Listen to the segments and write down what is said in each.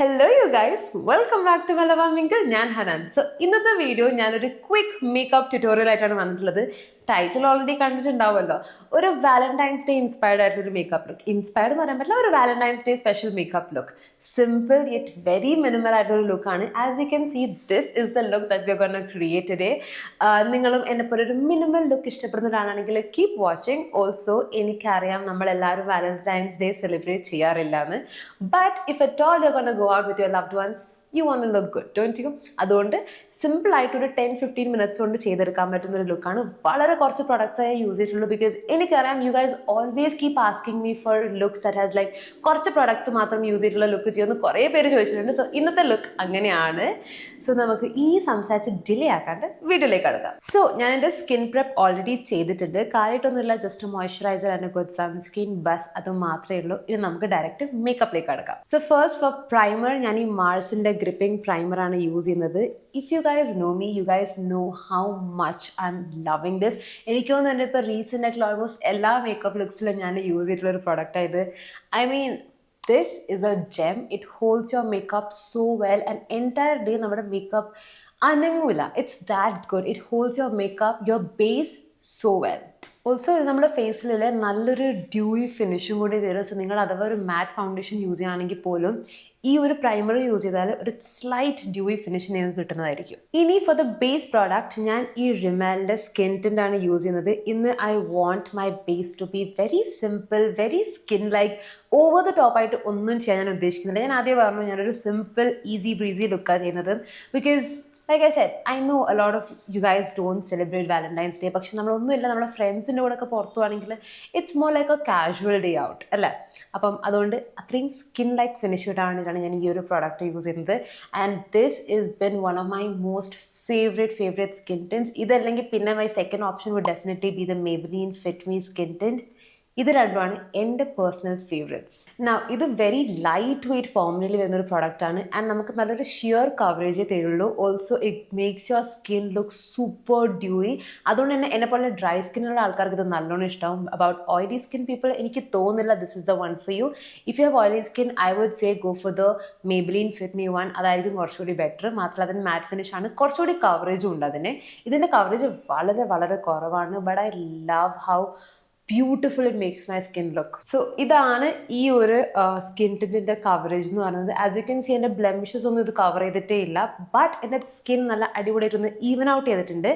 Hello you guys, welcome back to Malabar Mingle. ഞാൻ Hanan. So ഇന്നത്തെ video ഞാനൊരു quick makeup tutorial ആയിട്ടാണ് വന്നിട്ടുള്ളത്. ടൈറ്റിൽ ഓൾറെഡി കണ്ടിട്ടുണ്ടാവുമല്ലോ. ഒരു വാലന്റൈൻസ് ഡേ ഇൻസ്പയർഡ് ആയിട്ടുള്ള ഒരു മേക്കപ്പ് ലുക്ക്. ഇൻസ്പയർഡ് എന്ന് പറയാൻ പറ്റില്ല, ഒരു Valentine's Day special makeup look. Simple yet very minimal ആയിട്ടുള്ള ലുക്കാണ്. As you can see, this is the look that we are gonna create today. നിങ്ങളും എന്നെ പോലെ ഒരു മിനിമൽ ലുക്ക് ഇഷ്ടപ്പെടുന്ന ഒരാളാണെങ്കിൽ കീപ് വാച്ചിങ്. ഓൾസോ എനിക്കറിയാം നമ്മളെല്ലാവരും വാലന്റൈൻസ് ഡേ സെലിബ്രേറ്റ് ചെയ്യാറില്ല എന്ന്. But if at all you are gonna go out with your loved ones, you want to look good, don't you? അതുകൊണ്ട് സിമ്പിൾ ആയിട്ട് ഒരു 10-15 മിനിറ്റ്സ് കൊണ്ട് ചെയ്തെടുക്കാൻ പറ്റുന്ന ഒരു ലുക്കാണ്. വളരെ കുറച്ച് പ്രൊഡക്ട്സ് ആയി യൂസ് ചെയ്തിട്ടുള്ളൂ. ബിക്കോസ് എനിക്കറിയാം you guys always keep asking me for looks that has like കുറച്ച് പ്രൊഡക്ട്സ് മാത്രം യൂസ് ചെയ്തിട്ടുള്ള ലുക്ക് ചെയ്യുമെന്ന് കുറേ പേര് ചോദിച്ചിട്ടുണ്ട്. സോ ഇന്നത്തെ ലുക്ക് അങ്ങനെയാണ്. സോ നമുക്ക് ഈ സംസാരിച്ച് ഡിലേ ആക്കാണ്ട് വീഡിയോയിലേക്ക് കടക്കാം. സോ ഞാൻ എൻ്റെ സ്കിൻ പ്രെപ്പ് ഓൾറെഡി ചെയ്തിട്ടുണ്ട്. കാര്യമായിട്ടൊന്നുമില്ല, just moisturizer and good sunscreen, ബസ് അത് മാത്രമേ ഉള്ളൂ. ഇനി നമുക്ക് ഡയറക്റ്റ് മേക്കപ്പിലേക്ക് കടക്കാം. സോ ഫസ്റ്റ് ഫോർ പ്രൈമർ ഞാൻ ഈ മാൾസിൻ്റെ ഗ്രിപ്പിംഗ് പ്രൈമറാണ് യൂസ് ചെയ്യുന്നത്. If you guys know me, U guys know how much I M loving this. എനിക്ക് തോന്നുന്നു എൻ്റെ ഇപ്പോൾ റീസെൻ്റ് ആയിട്ടുള്ള ഓൾമോസ്റ്റ് എല്ലാ മേക്കപ്പ് ലുക്സിലും ഞാൻ യൂസ് ചെയ്തിട്ടുള്ള ഒരു പ്രൊഡക്റ്റാണ് ഇത്. I mean, this is a gem. It holds your makeup so well, and entire day നമ്മുടെ makeup അനങ്ങൂല. It's that good. It holds your makeup, your base so well. Also ഇത് നമ്മുടെ ഫേസിൽ നല്ലൊരു ഡ്യൂയി ഫിനിഷും കൂടി തരും. സോ നിങ്ങൾ അഥവാ ഒരു മാറ്റ് ഫൗണ്ടേഷൻ യൂസ് ചെയ്യുകയാണെങ്കിൽ പോലും ഈ ഒരു പ്രൈമർ യൂസ് ചെയ്താൽ ഒരു സ്ലൈറ്റ് ഡ്യൂയി ഫിനിഷ് നിങ്ങൾക്ക് കിട്ടുന്നതായിരിക്കും. ഇനി ഫോർ ദ ബേസ് പ്രോഡക്റ്റ് ഞാൻ ഈ റിമലിൻ്റെ സ്കിൻ ടിൻ്റ് ആണ് യൂസ് ചെയ്യുന്നത്. ഇന്ന് I want my base to be very simple, very skin like. Over the ടോപ്പായിട്ട് ഒന്നും ചെയ്യാൻ ഞാൻ ഉദ്ദേശിക്കുന്നില്ല. ഞാൻ ആദ്യം പറഞ്ഞു ഞാനൊരു സിമ്പിൾ ഈസി ബ്രീസി ലുക്കാണ് ചെയ്യുന്നത്. Because like I said, I know a lot of you guys don't celebrate Valentine's Day. പക്ഷെ നമ്മളൊന്നുമില്ല, നമ്മുടെ ഫ്രണ്ട്സിൻ്റെ കൂടെ ഒക്കെ പുറത്തു പോകണമെങ്കിൽ it's more like A casual day out അല്ലേ. അപ്പം അതുകൊണ്ട് അത്രയും സ്കിൻ ലൈക്ക് ഫിനിഷ് കിട്ടാനായിട്ടാണ് ഞാൻ ഈ ഒരു പ്രോഡക്റ്റ് യൂസ് ചെയ്യുന്നത്. And this is been one of my most favourite skin tints. ഇതല്ലെങ്കിൽ പിന്നെ my second option would definitely be the Maybelline Fit Me skin tint. ഇത് രണ്ടുമാണ് എൻ്റെ പേഴ്സണൽ ഫേവറേറ്റ്സ്. ഇത് വെരി ലൈറ്റ് വെയ്റ്റ് ഫോർമുലയിൽ വരുന്നൊരു പ്രോഡക്റ്റാണ്. ആൻഡ് നമുക്ക് നല്ലൊരു ഷിയർ കവറേജേ തരുള്ളൂ. Also it makes your skin look super dewy. അതുകൊണ്ട് തന്നെ എന്നെ പോലെ ഡ്രൈ സ്കിന്നുള്ള ആൾക്കാർക്ക് ഇത് നല്ലോണം ഇഷ്ടമാവും. അബൌട്ട് ഓയിലി സ്കിൻ പീപ്പിൾ എനിക്ക് തോന്നുന്നില്ല this is the one for you. If you have oily skin, I would say go for the Maybelline Fit Me one. അതായിരിക്കും കുറച്ചുകൂടി ബെറ്റർ. മാത്രമല്ല അതിന് മാറ്റ് ഫിനിഷ് ആണ്, കുറച്ചുകൂടി കവറേജും ഉണ്ട് അതിന്. ഇതിൻ്റെ കവറേജ് വളരെ കുറവാണ്. But I love how beautiful it makes my skin look. So ഇതാണ് ഈ ഒരു സ്കിൻ ടിൻറ്റിൻ്റെ കവറേജ് എന്ന് പറയുന്നത്. ആസ് യു ക്യാൻ സി എൻ്റെ ബ്ലെമിഷസ് ഒന്നും ഇത് കവർ ചെയ്തിട്ടേ ഇല്ല. ബട്ട് എൻ്റെ സ്കിൻ നല്ല അടിപൊളിയായിട്ടൊന്ന് ഈവൻ ഔട്ട് ചെയ്തിട്ടുണ്ട്.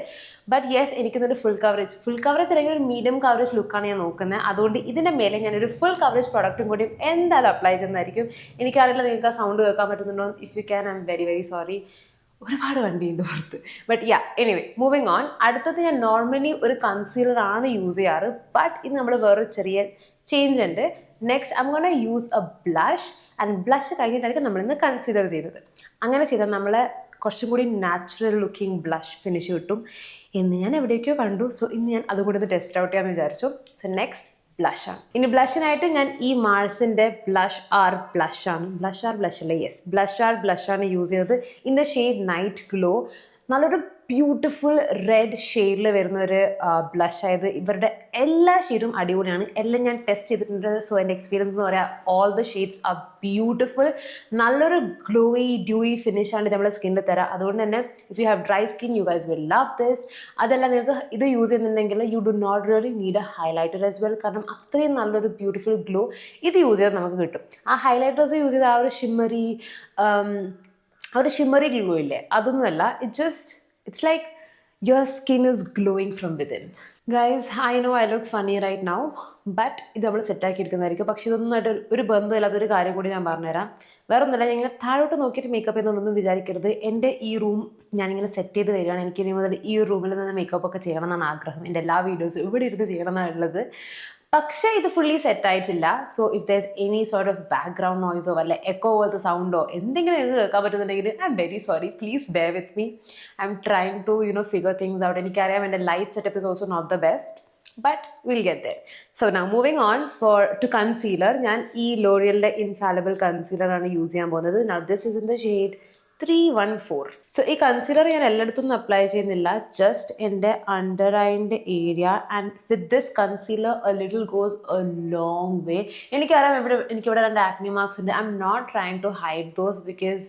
ബട്ട് യെസ്, എനിക്കിന്നൊരു ഫുൾ കവറേജ് അല്ലെങ്കിൽ ഒരു മീഡിയം കവറേജ് ലുക്കാണ് ഞാൻ നോക്കുന്നത്. അതുകൊണ്ട് ഇതിൻ്റെ മേലെ ഞാനൊരു ഫുൾ കവറേജ് പ്രൊഡക്റ്റും കൂടി എന്തായാലും അപ്ലൈ ചെയ്യുന്നതായിരിക്കും. എനിക്കറിയില്ല നിങ്ങൾക്ക് ആ സൗണ്ട് കേൾക്കാൻ പറ്റുന്നുണ്ടോ. If you can, I M very sorry. ഒരുപാട് വണ്ടിയുണ്ട് പുറത്ത്. But anyway, moving on. അടുത്തത് ഞാൻ നോർമലി ഒരു കൺസീലറാണ് യൂസ് ചെയ്യാറ്. ബട്ട് ഇത് നമ്മൾ വേറൊരു ചെറിയ ചേഞ്ച് ഉണ്ട്. Next I'm gonna use a blush. And blush കഴിഞ്ഞിട്ടായിരിക്കും നമ്മളിന്ന് കൺസീലർ ചെയ്യുന്നത്. അങ്ങനെ ചെയ്താൽ നമ്മളെ കുറച്ചും കൂടി നാച്ചുറൽ ലുക്കിംഗ് ബ്ലഷ് ഫിനിഷ് കിട്ടും എന്ന് ഞാൻ എവിടേക്കോ കണ്ടു. സോ ഇന്ന് ഞാൻ അതുകൂടി ഒന്ന് ടെസ്റ്റ് ഔട്ട് ചെയ്യാമെന്ന് വിചാരിച്ചു. സോ നെക്സ്റ്റ് ബ്ലഷാണ്. ഇനി ബ്ലഷിനായിട്ട് ഞാൻ ഈ മാൾസിൻ്റെ ബ്ലഷ് ആർ ബ്ലഷാണ് യൂസ് ചെയ്തത്. In the shade night glow. നല്ലൊരു ബ്യൂട്ടിഫുൾ റെഡ് ഷെയ്ഡിൽ വരുന്ന ഒരു ബ്ലഷ് ആയത്. ഇവരുടെ എല്ലാ ഷെയ്ഡും അടിപൊളിയാണ്. എല്ലാം ഞാൻ ടെസ്റ്റ് ചെയ്തിട്ടുണ്ട്. സോ എൻ്റെ എക്സ്പീരിയൻസ് എന്ന് പറയാം, all the shades are beautiful. നല്ലൊരു ഗ്ലോയി ഡ്യൂയി ഫിനിഷാണ് നമ്മുടെ സ്കിന്നിൽ തരാം. അതുകൊണ്ട് തന്നെ if you have dry skin, you guys will love this. അതല്ല, നിങ്ങൾക്ക് ഇത് യൂസ് ചെയ്യുന്നുണ്ടെങ്കിൽ you do not really need a highlighter as well. കാരണം അത്രയും നല്ലൊരു ബ്യൂട്ടിഫുൾ ഗ്ലോ ഇത് യൂസ് ചെയ്താൽ നമുക്ക് കിട്ടും. ആ ഹൈലൈറ്റേഴ്സ് യൂസ് ചെയ്ത ആ ഒരു ഷിമ്മറി ഗ്ലോ ഇല്ലേ, അതൊന്നുമല്ല. It's like your skin is glowing from within. Guys, I know I look funny right now, but ഇത് നമ്മൾ സെറ്റാക്കി എടുക്കുന്നതായിരിക്കും. പക്ഷേ ഇതൊന്നുമായിട്ട് ഒരു ബന്ധമില്ലാത്ത ഒരു കാര്യം കൂടി ഞാൻ പറഞ്ഞുതരാം. വേറെ ഒന്നുമില്ല, ഞാൻ ഇങ്ങനെ താഴോട്ട് നോക്കിയിട്ട് മേക്കപ്പ് എന്നൊന്നും വിചാരിക്കരുത്. എൻ്റെ ഈ റൂം ഞാനിങ്ങനെ സെറ്റ് ചെയ്ത് വരികയാണ്. എനിക്ക് ഇനി മുതൽ ഈ റൂമിൽ നിന്ന് മേക്കപ്പ് ഒക്കെ ചെയ്യണം എന്നാണ് ആഗ്രഹം. എൻ്റെ എല്ലാ വീഡിയോസും ഇവിടെ ഇരുന്ന് ചെയ്യണം എന്നാണുള്ളത്. പക്ഷേ ഇത് ഫുള്ളി സെറ്റ് ആയിട്ടില്ല. So if there is any sort of background നോയ്സോ വല്ല എക്കോ പോലത്തെ സൗണ്ടോ എന്തെങ്കിലും നിങ്ങൾക്ക് കേൾക്കാൻ പറ്റുന്നുണ്ടെങ്കിൽ I'm very sorry. Please bear with me. I'm trying to figure things out. എനിക്കറിയാം എൻ്റെ light setup is also not the best, but we'll get there. So now moving on to concealer. ഞാൻ ഈ ലോറിയലിൻ്റെ infallible concealer ആണ് use ചെയ്യാൻ പോകുന്നത്. Now this is in the shade 314. So ഈ concealer ഞാൻ എല്ലായിടത്തൊന്നും അപ്ലൈ ചെയ്യുന്നില്ല, ജസ്റ്റ് എൻ്റെ അണ്ടർ ഐൻ്റെ area. And with this concealer a little goes a long way. എനിക്കറിയാം എനിക്കിവിടെ 2 ആക്നി മാർക്സ് ഉണ്ട്. I'm not trying to hide those because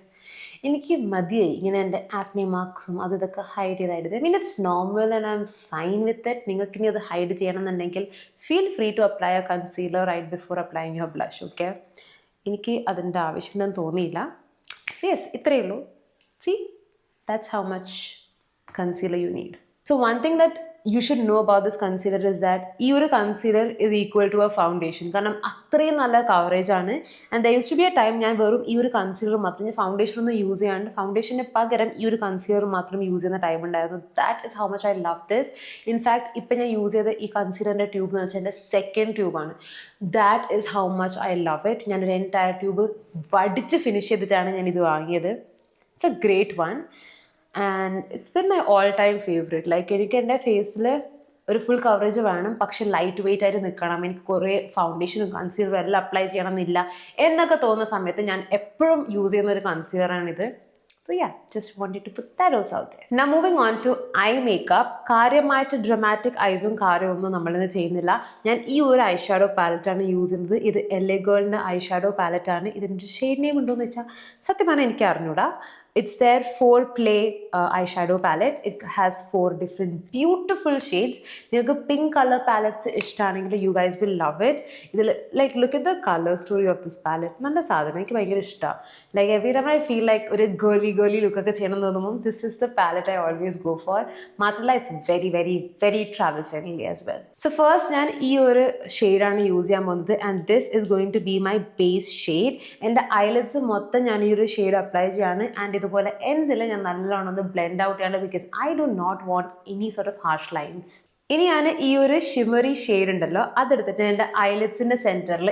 എനിക്ക് മതിയായി ഇങ്ങനെ എൻ്റെ ആക്നി മാർക്സും ഇതൊക്കെ ഹൈഡ് ചെയ്തായിട്ട്. Mean it's normal and I'm fine with it. നിങ്ങൾക്ക് ഇനി അത് ഹൈഡ് ചെയ്യണമെന്നുണ്ടെങ്കിൽ feel free to apply a concealer right before applying your blush. Okay, എനിക്ക് അതിൻ്റെ ആവശ്യമുണ്ടെന്ന് തോന്നിയില്ല. So yes, ഇത്രയേ ഉള്ളൂ. See, that's how much concealer you need. So one thing that you should know about this concealer is that ഈ ഒരു concealer is equal to a foundation. കാരണം അത്രയും നല്ല കവറേജ് ആണ്. And there used to be a time ഞാൻ വെറും ഈ ഒരു കൺസീലർ മാത്രം, ഞാൻ ഫൗണ്ടേഷൻ ഒന്നും യൂസ് ചെയ്യാണ്ട് ഫൗണ്ടേഷന് പകരം ഈ ഒരു കൺസീലർ മാത്രം യൂസ് ചെയ്യുന്ന ടൈം ഉണ്ടായിരുന്നു. That is how much I love this. In fact ഇപ്പം ഞാൻ യൂസ് ചെയ്ത ഈ കൺസീലറിൻ്റെ ട്യൂബ് എന്ന് വെച്ചാൽ എൻ്റെ സെക്കൻഡ് ട്യൂബാണ്. That is how much I love it. ഞാനൊരു എൻറ്റയർ ട്യൂബ് വടിച്ച് ഫിനിഷ് ചെയ്തിട്ടാണ് ഞാനിത് വാങ്ങിയത്. It's a great one and it's been my all time favourite. Like എനിക്ക് എൻ്റെ ഫേസിൽ ഒരു ഫുൾ കവറേജ് വേണം, പക്ഷെ ലൈറ്റ് വെയിറ്റ് ആയിട്ട് നിൽക്കണം, എനിക്ക് കുറേ ഫൗണ്ടേഷനും കൺസീലറും എല്ലാം അപ്ലൈ ചെയ്യണം എന്നില്ല എന്നൊക്കെ തോന്നുന്ന സമയത്ത് ഞാൻ എപ്പോഴും യൂസ് ചെയ്യുന്ന ഒരു കൺസീലറാണിത്. So yeah, just wanted to put that also out there. Now moving on to eye makeup. കാര്യമായിട്ട് ഡ്രമാറ്റിക് ഐസും കാര്യമൊന്നും നമ്മളിന്ന് ചെയ്യുന്നില്ല. ഞാൻ ഈ ഒരു ഐ ഷാഡോ പാലറ്റാണ് യൂസ് ചെയ്യുന്നത്. ഇത് LA ഗേളിൻ്റെ ഐ ഷാഡോ പാലറ്റാണ്. ഇതിൻ്റെ ഷെയ്ഡ് നെയിം ഉണ്ടോയെന്ന് വെച്ചാൽ സത്യം പറഞ്ഞാൽ എനിക്ക് അറിഞ്ഞൂടാ. It's their 4-play eyeshadow palette. It has 4 different beautiful shades. നിങ്ങൾക്ക് pink color palettes ഇഷ്ടമാണെങ്കിൽ you guys will love it. ഇതിൽ like look at the color story of this palette. നല്ല സാധനം, എനിക്ക് ഭയങ്കര ഇഷ്ടമാണ്. Like every time I feel like ഒരു girly look ഒക്കെ ചെയ്യണം എന്ന് തോന്നുമ്പോൾ this is the palette I always go for. മാത്രമല്ല it's very travel friendly as well. So first ഞാൻ ഈ ഒരു ഷെയ്ഡാണ് യൂസ് ചെയ്യാൻ പോകുന്നത് and this is going to be my base shade. എൻ്റെ ഐലറ്റ്സ് മൊത്തം ഞാൻ ഈ ഒരു ഷെയ്ഡ് അപ്ലൈ ചെയ്യാണ്. ആൻഡ് ഇതുപോലെ എൻസിൽ ഞാൻ നല്ലോണം ഒന്ന് ബ്ലെൻഡ് ഔട്ട് ചെയ്യാണ് because I do not want any sort of harsh lines. ഇനി ഞാൻ ഈ ഒരു ഷിമറി ഷെയ്ഡ് ഉണ്ടല്ലോ അതെടുത്തിട്ട് എൻ്റെ ഐലറ്റ്സിൻ്റെ സെൻറ്ററിൽ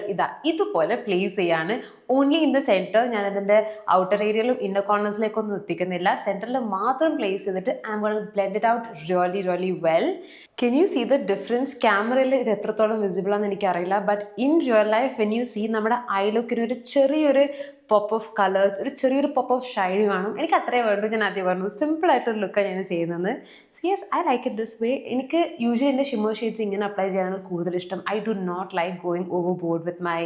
ഇതുപോലെ പ്ലേസ് ചെയ്യാണ്. Only in the centre. ഞാൻ അതിൻ്റെ ഔട്ടർ ഏരിയയിലും ഇന്നർ കോർണേഴ്സിലേക്കൊന്നും എത്തിക്കുന്നില്ല, സെൻറ്ററിൽ മാത്രം പ്ലേസ് ചെയ്തിട്ട് I'm going to blend it out really well. Can you see the difference? ക്യാമറയിൽ ഇത് എത്രത്തോളം വിസിബിൾ ആണെന്ന് എനിക്കറിയില്ല, but in real life when you see നമ്മുടെ ഐ ലുക്കിന് ഒരു ചെറിയൊരു പോപ്പ് ഓഫ് കളേഴ്സ്, ഒരു ചെറിയൊരു പോപ്പ് ഓഫ് ഷൈൻ കാണും. എനിക്ക് അത്രയും വേണ്ടു. ഞാൻ ആദ്യം പറഞ്ഞു സിമ്പിളായിട്ടൊരു ലുക്കാണ് ഞാൻ ചെയ്യുന്നത്. So yes, I like it this way. എനിക്ക് യൂഷ്വലി എൻ്റെ ഷിമ്മർ ഷെയ്ഡ്സ് ഇങ്ങനെ അപ്ലൈ ചെയ്യാനാണ് കൂടുതൽ ഇഷ്ടം. I do not like going overboard with my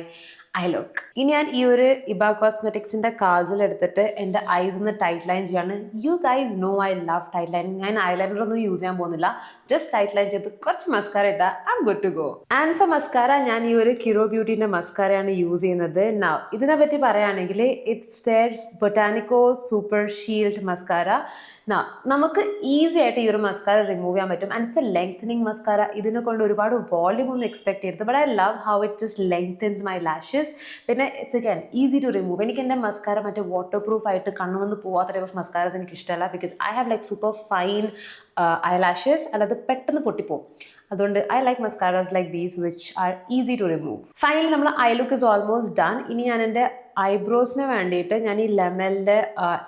eye look. ഇനി ഞാൻ ഈ ഒരു ഇബ കോസ്മെറ്റിക്സിൻ്റെ കാജൽ എടുത്തിട്ട് എൻ്റെ ഐസ് ഒന്ന് ടൈറ്റ് ലൈൻ ചെയ്യാണ്. You guys know I love tight line. ഞാൻ ഐലൈനർ ഒന്നും യൂസ് ചെയ്യാൻ പോകുന്നില്ല, ജസ്റ്റ് ടൈറ്റ് ലൈൻ ചെയ്ത് കുറച്ച് മസ്കാര ഇട്ടാൽ I'm good to go. And for mascara ഞാൻ ഈ ഒരു കിറോ ബ്യൂട്ടീൻ്റെ മസ്കാരയാണ് യൂസ് ചെയ്യുന്നത്. നൗ ഇതിനെ പറ്റി പറയുകയാണെങ്കിൽ it's their Botanico super shield mascara. നമുക്ക് ഈസി ആയിട്ട് ഈ ഒരു മസ്കാര റിമൂവ് ചെയ്യാൻ പറ്റും and it's a lengthening mascara. ഇതിനെ കൊണ്ട് ഒരുപാട് വോള്യൂം ഒന്നും എക്സ്പെക്ട് ചെയ്യരുത്, but I love how it just lengthens my lashes. പിന്നെ it's again easy to remove. എനിക്ക് എൻ്റെ മസ്കാര മറ്റേ വാട്ടർ പ്രൂഫ് ആയിട്ട് കണ്ണുവന്ന് പോവാത്ത ടൈപ്പ് ഓഫ് മസ്കാരസ് എനിക്ക് ഇഷ്ടമല്ല because I have like super fine eye lashes അല്ലാതെ പെട്ടെന്ന് പൊട്ടിപ്പോവും. അതുകൊണ്ട് I like mascaras like these which are easy to remove. Finally നമ്മൾ eye look is almost done. ഇനി ഞാൻ എൻ്റെ ഐബ്രോസിന് വേണ്ടിയിട്ട് ഞാൻ ഈ ലെമലിൻ്റെ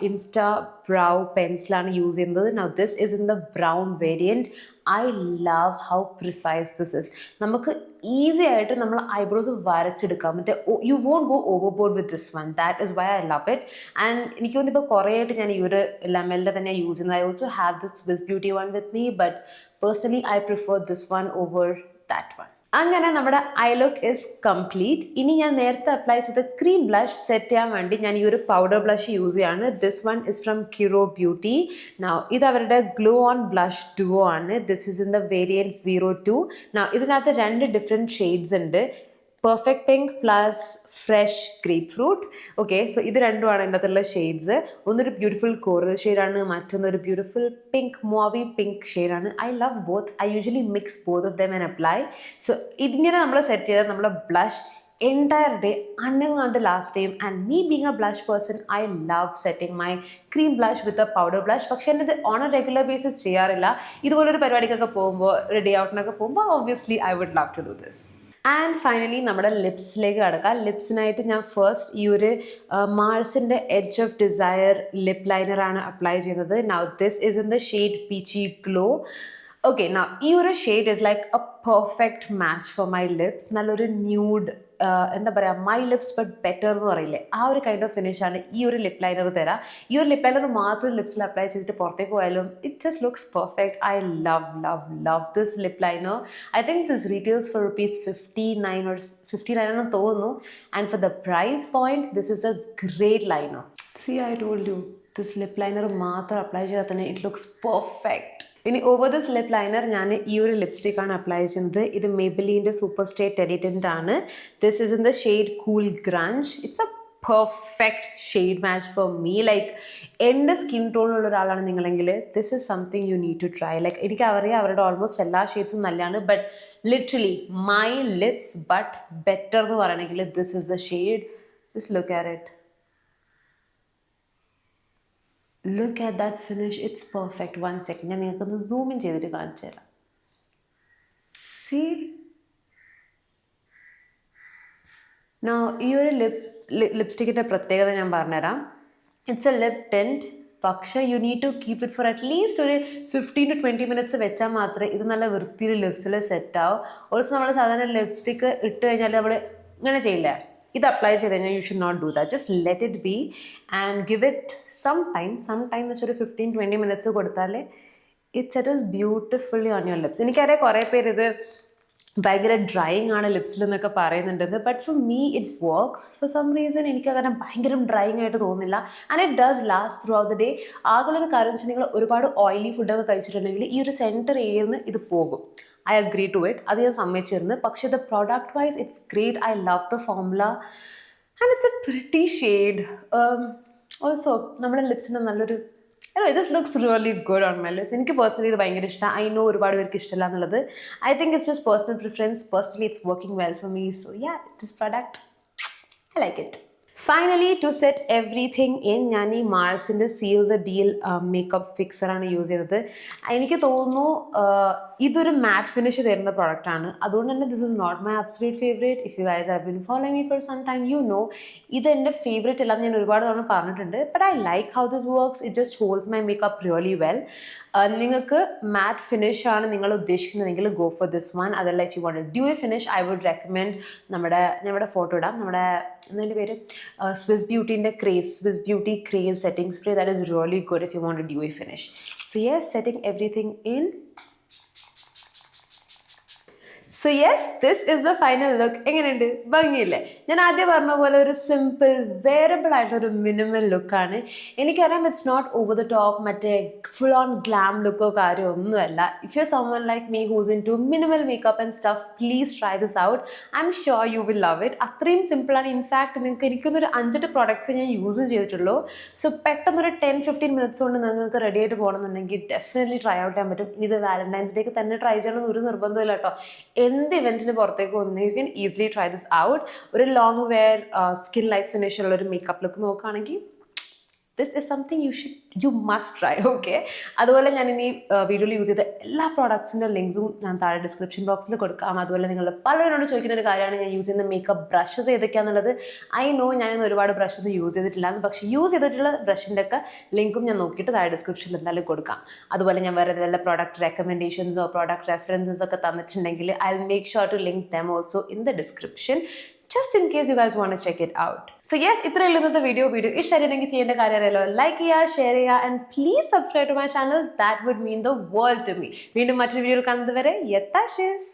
ഇൻസ്റ്റാ ബ്രൗ പെൻസിലാണ് യൂസ് ചെയ്യുന്നത്. Now this is in the brown variant. I love how precise this is. നമുക്ക് ഈസി ആയിട്ട് നമ്മൾ ഐബ്രോസ് വരച്ചെടുക്കാം. മറ്റേ you won't go over board with this one. That is why I love it. And എനിക്ക് തോന്നുന്നു ഇപ്പോൾ കുറേ ആയിട്ട് ഞാൻ ഈ ഒരു ലെമലിൻ്റെ തന്നെ യൂസ് ചെയ്യുന്നത്. I also have this Swiss beauty one with me, but personally I prefer this one over that one. അങ്ങനെ നമ്മുടെ ഐ ലുക്ക് ഇസ് കംപ്ലീറ്റ്. ഇനി ഞാൻ നേരത്തെ അപ്ലൈ ചെയ്ത ക്രീം ബ്ലഷ് സെറ്റ് ചെയ്യാൻ വേണ്ടി ഞാൻ ഈ ഒരു പൗഡർ ബ്ലഷ് യൂസ് ചെയ്യാണ്. This one is from Kiro beauty. Now ഇത് അവരുടെ ഗ്ലോ ഓൺ ബ്ലഷ് ഡുവോ ആണ്. This is in the variant 02. Now ഇതിനകത്ത് 2 ഡിഫറെൻറ്റ് ഷെയ്ഡ്സ് ഉണ്ട്. Perfect pink plus fresh grape fruit. Okay, so ഇത് രണ്ടുമാണ് ഇതിനകത്തുള്ള ഷെയ്ഡ്സ്. ഒന്നൊരു ബ്യൂട്ടിഫുൾ കോറൽ ഷെയ്ഡാണ്, മറ്റൊന്നൊരു ബ്യൂട്ടിഫുൾ പിങ്ക് മോവി പിങ്ക് ഷെയ്ഡാണ്. I love both. I usually mix both of them and apply. So ഇതിങ്ങനെ നമ്മൾ സെറ്റ് ചെയ്താൽ നമ്മുടെ ബ്ലഷ് entire day അനങ്ങാണ്ട് ലാസ്റ്റ് ചെയ്യും. And me being A blush person I love setting my cream blush with a powder blush. പക്ഷേ എൻ്റെ ഇത് on A regular basis ചെയ്യാറില്ല. ഇതുപോലൊരു പരിപാടിക്കൊക്കെ പോകുമ്പോൾ, ഒരു ഡേ ഔട്ടിനൊക്കെ പോകുമ്പോൾ obviously I would love to do this. And finally നമ്മുടെ ലിപ്സിലേക്ക് കടക്കാം. ലിപ്സിനായിട്ട് ഞാൻ ഫസ്റ്റ് ഈ ഒരു മാർസിൻ്റെ എഡ്ജ് ഓഫ് ഡിസയർ ലിപ്പ് ലൈനറാണ് അപ്ലൈ ചെയ്യുന്നത്. Now this is in the shade peachy glow. Okay, now ഈ ഒരു shade is like a perfect match for my lips. നല്ലൊരു ന്യൂഡ് എന്താ പറയുക മൈ ലിപ്സ് ബട്ട് ബെറ്റർ എന്ന് പറയില്ലേ ആ ഒരു കൈൻഡ് ഓഫ് ഫിനിഷാണ് ഈ ഒരു ലിപ് ലൈനർ തരാം. ഈ ഒരു ലിപ് ലൈനർ മാത്രം ലിപ്സിൽ അപ്ലൈ ചെയ്തിട്ട് പുറത്തേക്ക് പോയാലും it just looks perfect. I love this lip liner. I think this retails for ₹59 or 59 ആണെന്ന് തോന്നുന്നു. And for the price point this is a great liner. See I told you this lip liner മാത്രം apply ചെയ്താൽ തന്നെ it looks perfect. ഇനി over this lip liner ഞാൻ ഈ ഒരു ലിപ്സ്റ്റിക്കാണ് അപ്ലൈ ചെയ്യുന്നത്. ഇത് മെബിലിൻ്റെ സൂപ്പർ സ്റ്റേ ടെഡി ടിൻ്റ് ആണ്. This is in the shade cool grunge. It's a perfect shade match for me. Like എൻ്റെ സ്കിൻ ടോണുള്ള ഒരാളാണ് നിങ്ങളെങ്കിൽ this is something you need to try. Like എനിക്കറിയാം അവരുടെ ഓൾമോസ്റ്റ് എല്ലാ ഷെയ്ഡ്സും നല്ലതാണ്, but literally my lips but better എന്ന് പറയണമെങ്കിൽ this is the shade. Just look at it. Look at that finish. It's perfect. 1 second. ഞാൻ നിങ്ങൾക്കൊന്ന് സൂം ഇൻ ചെയ്തിട്ട് കാണിച്ചു തരാം. See? Now ഈ ഒരു ലിപ്സ്റ്റിക്കിൻ്റെ പ്രത്യേകത ഞാൻ പറഞ്ഞുതരാം. It's a lip tint. പക്ഷേ you need to keep it for at least ഒരു 15 to 20 minutes വെച്ചാൽ മാത്രമേ ഇത് നല്ല വൃത്തിയിൽ ലിപ്സിൽ സെറ്റ് ആവും. ഓൾസോ നമ്മൾ സാധാരണ ലിപ്സ്റ്റിക്ക് ഇട്ട് കഴിഞ്ഞാൽ നമ്മൾ ഇങ്ങനെ ചെയ്യില്ല, ഇത് അപ്ലൈ ചെയ്ത് കഴിഞ്ഞാൽ you should not do that. Just let it be and give it some time എന്ന് വെച്ചാൽ ഒരു 15-20 minutes കൊടുത്താൽ it settles beautifully on your lips. എനിക്കറിയാം കുറേ പേര് ഇത് ഭയങ്കര ഡ്രൈയിങ് ആണ് ലിപ്സിൽ എന്നൊക്കെ പറയുന്നുണ്ടെന്ന്, but for me it works. For some reason എനിക്ക് അങ്ങനെ ഭയങ്കര ഡ്രൈയിങ് ആയിട്ട് തോന്നുന്നില്ല. And it does last throughout the day. ആകെയുള്ളൊരു കാര്യം വെച്ചാൽ നിങ്ങൾ ഒരുപാട് ഓയിലി ഫുഡൊക്കെ കഴിച്ചിട്ടുണ്ടെങ്കിൽ ഈ ഒരു സെൻറ്റർ ഏരിയയിൽ നിന്ന് ഇത് പോകും. I agree to it. അത് ഞാൻ സമ്മതിച്ചിരുന്നു. പക്ഷേ the product wise it's great. I love the formula and it's a pretty shade. Also നമ്മുടെ ലിപ്സിന് നല്ലൊരു this looks really good on my lips. എനിക്ക് പേഴ്സണലി ഇത് ഭയങ്കര ഇഷ്ടമാണ്. ഐ നോ ഒരുപാട് പേർക്ക് ഇഷ്ടമല്ല എന്നുള്ളത്. I think it's just personal preference. Personally it's working well for me. So yeah, this product I like it. Finally, to set everything in, ഞാൻ ഈ മാർസിൻ്റെ സീൽ ദ ഡീൽ മേക്കപ്പ് ഫിക്സറാണ് യൂസ് ചെയ്തത്. എനിക്ക് തോന്നുന്നു ഇതൊരു മാറ്റ് ഫിനിഷ് തരുന്ന പ്രോഡക്റ്റാണ്. അതുകൊണ്ട് തന്നെ this is not my absolute favourite. If you guys have been following me for some time you know ഇത് എൻ്റെ ഫേവറേറ്റ് അല്ലാന്ന് ഞാൻ ഒരുപാട് തവണ പറഞ്ഞിട്ടുണ്ട്. But I like how this works. It just holds my makeup really well. നിങ്ങൾക്ക് matte finish ആണ് നിങ്ങൾ ഉദ്ദേശിക്കുന്നതെങ്കിൽ ഗോ ഫോർ ദിസ് വൺ. അതല്ല if you want dewy finish I would recommend നമ്മുടെ ഫോട്ടോ ഇടാം, നമ്മുടെ എന്നതിൻ്റെ പേര് Swiss Beauty Craze setting spray. That is really good if you want a dewy finish. So yes, setting everything in. So yes, this is the final look. എങ്ങനെയുണ്ട്? ഭംഗിയില്ലേ? ഞാൻ ആദ്യം പറഞ്ഞ പോലെ ഒരു സിമ്പിൾ വെയറബിൾ ആയിട്ടുള്ളൊരു മിനിമൽ ലുക്കാണ്. എനിക്കറിയാം it's not over the top മറ്റേ ഫുൾ ഓൺ ഗ്ലാം ലുക്കോ കാര്യമോ ഒന്നുമല്ല. If you someone like me who's into minimal makeup and stuff, please try this out. I'm sure you will love it. അത്രയും സിമ്പിളാണ്. In fact നിങ്ങൾക്ക് എനിക്കൊന്നൊരു 5-8 products ഞാൻ use ചെയ്തിട്ടുള്ളൂ. So പെട്ടെന്നൊരു 10-15 minutes കൊണ്ട് നിങ്ങൾക്ക് റെഡി ആയിട്ട് പോകണമെന്നുണ്ടെങ്കിൽ ഡെഫിനറ്റ്ലി ട്രൈ ഔട്ട് ചെയ്യാൻ പറ്റും. ഇത് വാലന്റൈൻസ് ഡേക്ക് തന്നെ ട്രൈ ചെയ്യണമെന്ന് ഒരു നിർബന്ധമില്ല കേട്ടോ. എന്ത് ഇവൻറ്റിന് പുറത്തേക്ക് പോകുന്നത് you can easily try this out. ഒരു long wear skin like finish ഉള്ള ഒരു മേക്കപ്പ് ലുക്ക് നോക്കുകയാണെങ്കിൽ this is something you must try. Okay, അതുപോലെ ഞാൻ ഇനി വീഡിയോയിൽ യൂസ് ചെയ്ത എല്ലാ പ്രോഡക്ട്സിൻ്റെ ലിങ്ക്സും ഞാൻ താഴെ ഡിസ്ക്രിപ്ഷൻ ബോക്സിൽ കൊടുക്കാം. അതുപോലെ നിങ്ങൾ പലരോട് ചോദിക്കുന്ന ഒരു കാര്യമാണ് ഞാൻ യൂസ് ചെയ്യുന്ന മേക്കപ്പ് ബ്രഷസ് ഏതൊക്കെയാണെന്നുള്ളത്. ഐ നോ ഞാനിന്ന് ഒരുപാട് ബ്രഷ് ഒന്നും യൂസ് ചെയ്തിട്ടില്ലാന്ന്, പക്ഷേ യൂസ് ചെയ്തിട്ടുള്ള ബ്രഷിൻ്റെ ഒക്കെ ലിങ്കും ഞാൻ നോക്കിയിട്ട് താഴെ ഡിസ്ക്രിപ്ഷനിൽ എന്തായാലും കൊടുക്കാം. അതുപോലെ ഞാൻ വേറെ വല്ല പ്രോഡക്റ്റ് റെക്കമെൻഡേഷൻസോ പ്രോഡക്റ്റ് റെഫറൻസസ് ഒക്കെ തന്നിട്ടുണ്ടെങ്കിൽ I will make sure to link them also in the description, just in case you guys want to check it out. So yes, ഇത്രയേ ഉള്ളൂ ഇന്നത്തെ വീഡിയോ ഇഷ്ടമായിട്ടുണ്ടെങ്കിൽ ചെയ്യേണ്ട കാര്യം അറിയാലോ, ലൈക്ക് ചെയ്യുക, ഷെയർ ചെയ്യുക, and please subscribe to my channel. That would mean the world to me. വീണ്ടും മറ്റൊരു വീഡിയോയിൽ കാണുന്നത് വരെ യത്താശിസ്.